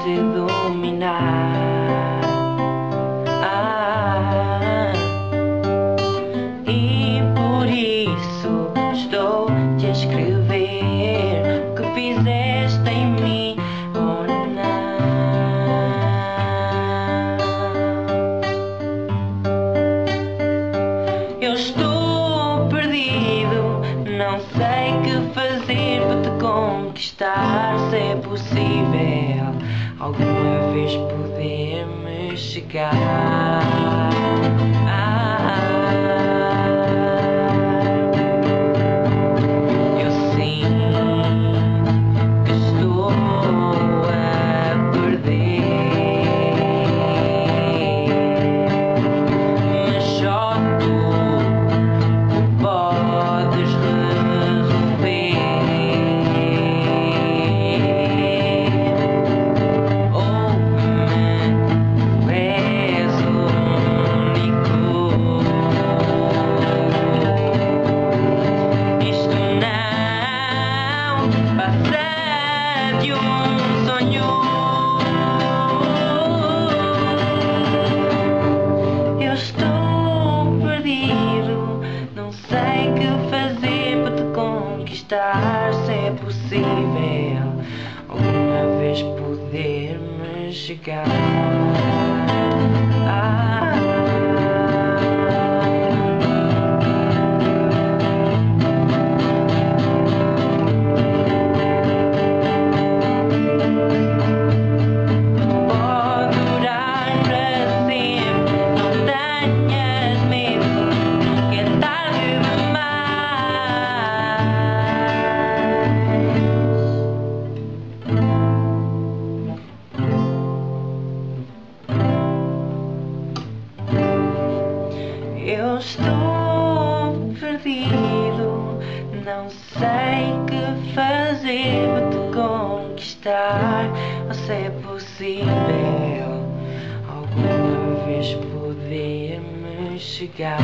de dominar. E por isso estou te a escrever o que fizeste em mim ou não. Eu estou perdido, não sei que fazer para te conquistar. Se é possível alguma vez poder-me chegar. Eu sinto que estou a perder, mas só tu podes resolver. Eu estou perdido, não sei o que fazer para te conquistar. Se é possível alguma vez poder-me chegar. Eu estou perdido, não sei o que fazer para te conquistar. Ou se é possível alguma vez poder-me chegar.